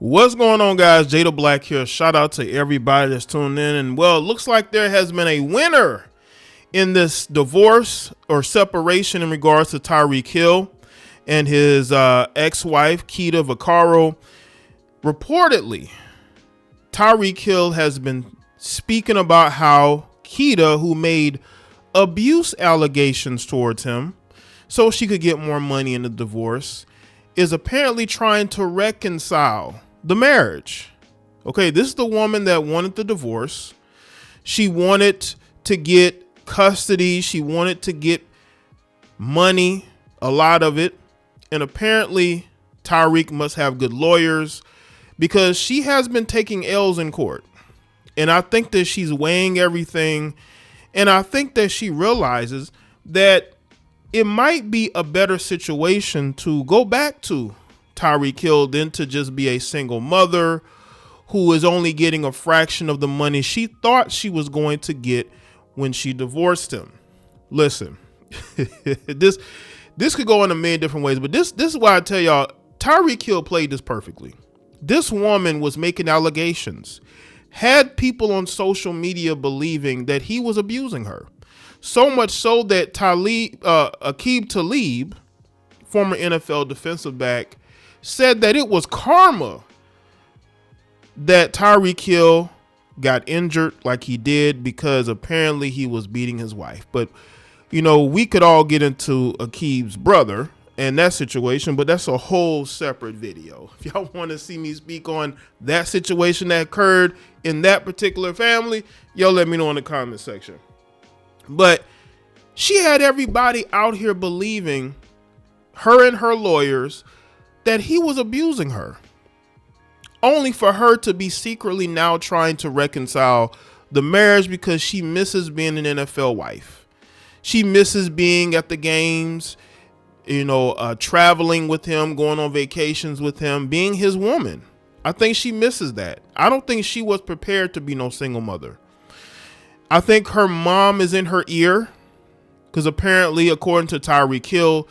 What's going on, guys? Jay the Black here. Shout out to everybody that's tuned in. And well, it looks like there has been a winner in this divorce or separation in regards to Tyreek Hill and his ex-wife, Keita Vaccaro. Reportedly, Tyreek Hill has been speaking about how Keita, who made abuse allegations towards him so she could get more money in the divorce, is apparently trying to reconcile the marriage. Okay, this is the woman that wanted the divorce. She wanted to get custody. She wanted to get money, a lot of it. And apparently Tyreek must have good lawyers because she has been taking L's in court. And I think that she's weighing everything. And I think that she realizes that it might be a better situation to go back to Tyreek Hill than to just be a single mother who is only getting a fraction of the money she thought she was going to get when she divorced him. Listen, this could go in a million different ways, but this is why I tell y'all, Tyreek Hill played this perfectly. This woman was making allegations, had people on social media believing that he was abusing her. So much so that Aqib Talib, former NFL defensive back, said that it was karma that Tyreek Hill got injured like he did because apparently he was beating his wife. But, you know, we could all get into Aqib's brother and that situation, but that's a whole separate video. If y'all want to see me speak on that situation that occurred in that particular family, y'all let me know in the comment section. But she had everybody out here believing, her and her lawyers, that he was abusing her, only for her to be secretly now trying to reconcile the marriage because she misses being an NFL wife. She misses being at the games, you know, traveling with him, going on vacations with him, being his woman. I think she misses that. I don't think she was prepared to be no single mother. I think her mom is in her ear because apparently, according to Tyreek Hill,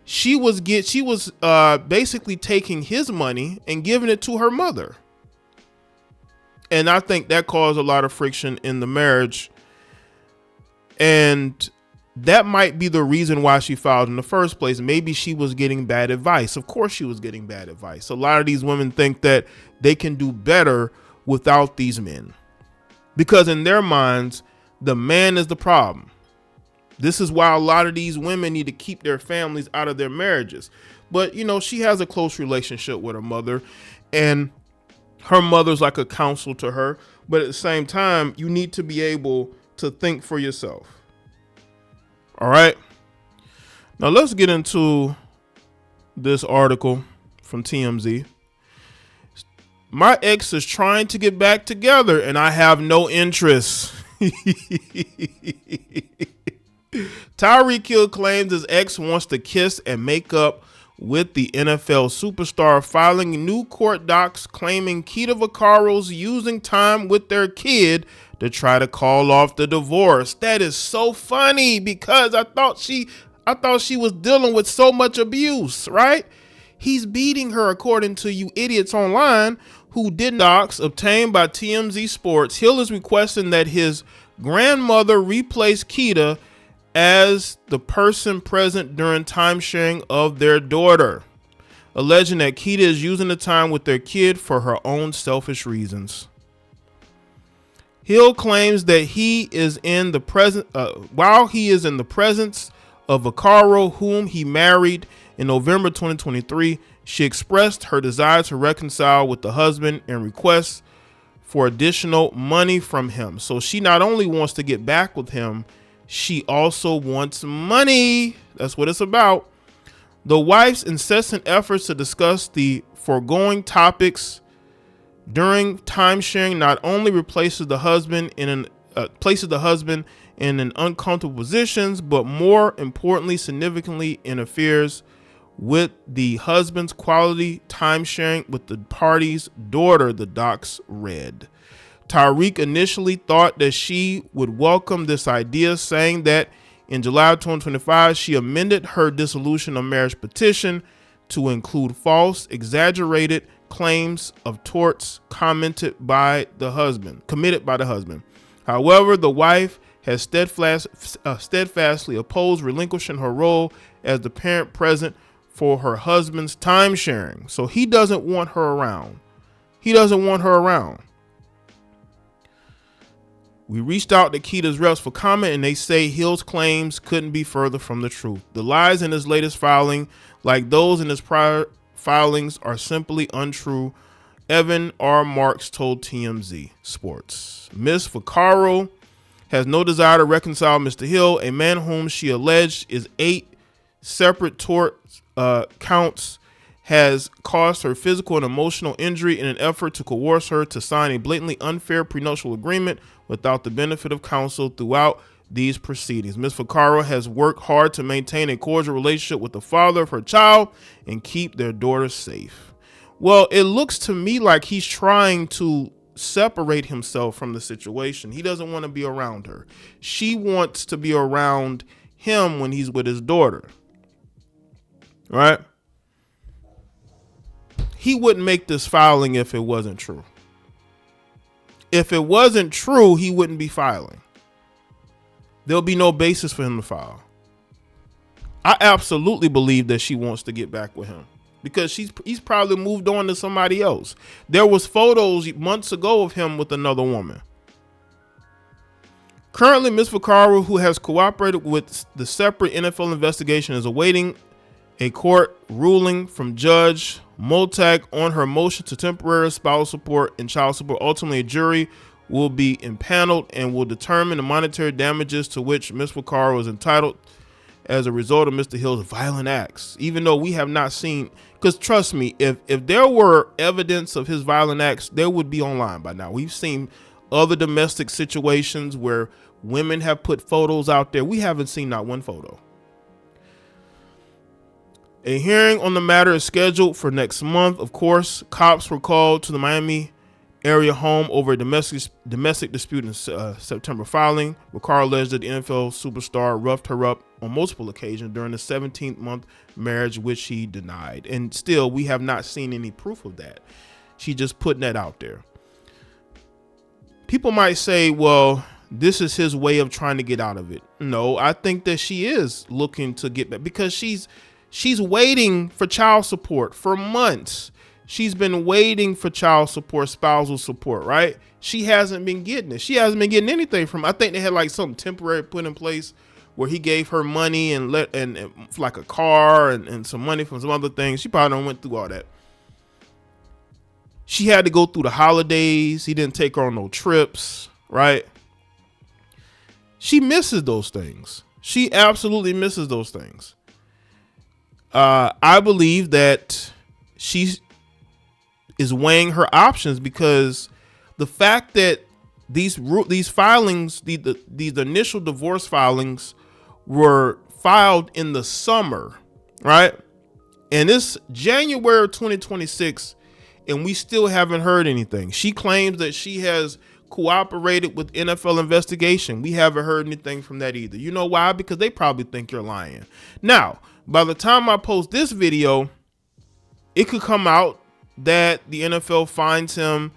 she was basically taking his money and giving it to her mother. And I think that caused a lot of friction in the marriage. And that might be the reason why she filed in the first place. Maybe she was getting bad advice. Of course she was getting bad advice. A lot of these women think that they can do better without these men, because in their minds, the man is the problem. This is why a lot of these women need to keep their families out of their marriages. But, you know, she has a close relationship with her mother, and her mother's like a counsel to her. But at the same time, you need to be able to think for yourself. All right. Now let's get into this article from TMZ. My ex is trying to get back together and I have no interest. Tyreek Hill claims his ex wants to kiss and make up with the NFL superstar, filing new court docs claiming Keita Vaccaro's using time with their kid to try to call off the divorce. That is so funny because I thought she was dealing with so much abuse, right? He's beating her, according to you idiots online who did docs obtained by TMZ Sports. Hill is requesting that his grandmother replace Keita as the person present during time sharing of their daughter, alleging that Keita is using the time with their kid for her own selfish reasons. Hill claims that he is in the present while he is in the presence of Vaccaro, whom he married in November 2023. She expressed her desire to reconcile with the husband and requests for additional money from him. So she not only wants to get back with him, she also wants money. That's what it's about. The wife's incessant efforts to discuss the foregoing topics during time sharing not only places the husband in uncomfortable positions, but more importantly, significantly interferes with the husband's quality time sharing with the party's daughter, the docs read. Tyreek initially thought that she would welcome this idea, saying that in July 2025, she amended her dissolution of marriage petition to include false, exaggerated claims of torts committed by the husband. However, the wife has steadfastly opposed relinquishing her role as the parent present for her husband's time sharing. So he doesn't want her around. We reached out to Keita's reps for comment, and they say Hill's claims couldn't be further from the truth. The lies in his latest filing, like those in his prior filings, are simply untrue, Evan R. Marks told TMZ Sports. Ms. Vaccaro has no desire to reconcile Mr. Hill, a man whom she alleged is 8 separate tort counts has caused her physical and emotional injury in an effort to coerce her to sign a blatantly unfair prenuptial agreement without the benefit of counsel throughout these proceedings. Ms. Vaccaro has worked hard to maintain a cordial relationship with the father of her child and keep their daughter safe. Well, it looks to me like he's trying to separate himself from the situation. He doesn't want to be around her. She wants to be around him when he's with his daughter. Right? He wouldn't make this filing if it wasn't true. If it wasn't true, he wouldn't be filing. There'll be no basis for him to file. I absolutely believe that she wants to get back with him because he's probably moved on to somebody else. There was photos months ago of him with another woman. Currently, Ms. Vaccaro, who has cooperated with the separate NFL investigation, is awaiting a court ruling from Judge Multag on her motion to temporary spousal support and child support. Ultimately, a jury will be impaneled and will determine the monetary damages to which Ms. Vaccaro is entitled as a result of Mr. Hill's violent acts. Even though we have not seen, because trust me, if there were evidence of his violent acts, there would be online by now. We've seen other domestic situations where women have put photos out there. We haven't seen not one photo. A hearing on the matter is scheduled for next month. Of course, cops were called to the Miami area home over a domestic dispute in September filing. Vaccaro alleged that the NFL superstar roughed her up on multiple occasions during the 17-month marriage, which he denied. And still, we have not seen any proof of that. She's just putting that out there. People might say, well, this is his way of trying to get out of it. No, I think that she is looking to get back because she's waiting for child support for months. She's been waiting for child support, spousal support, right? She hasn't been getting it. She hasn't been getting anything from, I think they had like something temporary put in place where he gave her money and like a car and some money from some other things. She probably done went through all that. She had to go through the holidays. He didn't take her on no trips, right? She misses those things. She absolutely misses those things. I believe that she is weighing her options because the fact that these filings, these initial divorce filings were filed in the summer, right? And it's January 2026, and we still haven't heard anything. She claims that she has cooperated with NFL investigation. We haven't heard anything from that either. You know why? Because they probably think you're lying. Now, by the time I post this video, it could come out that the NFL finds him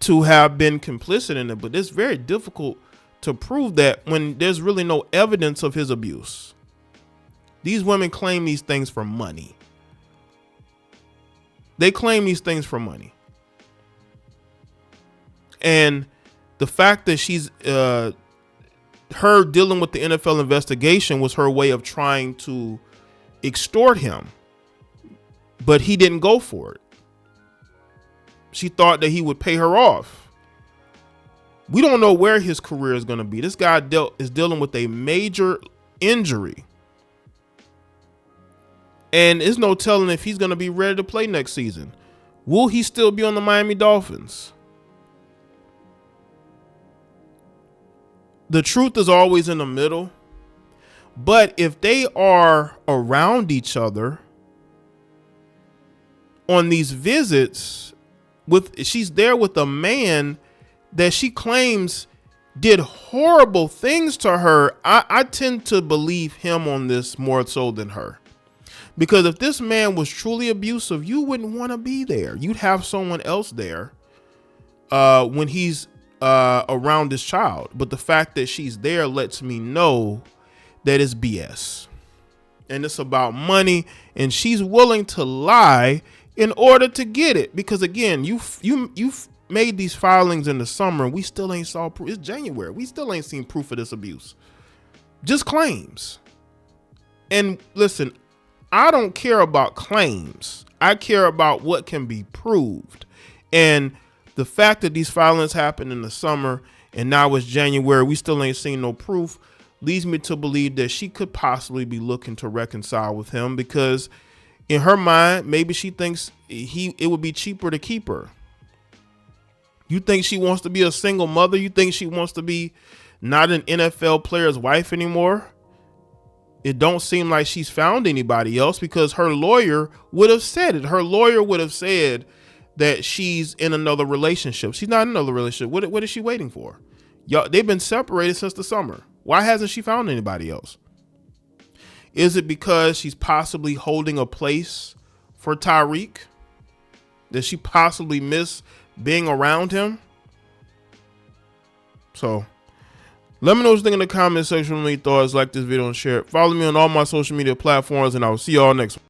to have been complicit in it, but it's very difficult to prove that when there's really no evidence of his abuse. These women claim these things for money. They claim these things for money. And the fact that she's her dealing with the NFL investigation was her way of trying to extort him, but he didn't go for it. She thought that he would pay her off. We don't know where his career is going to be. This guy is dealing with a major injury, and there's no telling if he's going to be ready to play next season. Will he still be on the Miami Dolphins? The truth is always in the middle. But if they are around each other on these visits, she's there with a man that she claims did horrible things to her, I tend to believe him on this more so than her. Because if this man was truly abusive, you wouldn't want to be there. You'd have someone else there when he's around this child. But the fact that she's there lets me know that it's BS. And it's about money, and she's willing to lie in order to get it. Because again, you've made these filings in the summer, and we still ain't saw proof. It's January. We still ain't seen proof of this abuse. Just claims. And listen, I don't care about claims. I care about what can be proved. And the fact that these filings happened in the summer and now it's January, we still ain't seen no proof, leads me to believe that she could possibly be looking to reconcile with him, because in her mind, maybe she thinks it would be cheaper to keep her. You think she wants to be a single mother? You think she wants to be not an NFL player's wife anymore? It don't seem like she's found anybody else, because her lawyer would have said it. Her lawyer would have said that she's in another relationship. She's not in another relationship. What is she waiting for? Y'all, they've been separated since the summer. Why hasn't she found anybody else? Is it because she's possibly holding a place for Tyreek? Does she possibly miss being around him? So let me know what you think in the comment section. Any thoughts, like this video and share it. Follow me on all my social media platforms, and I will see y'all next one.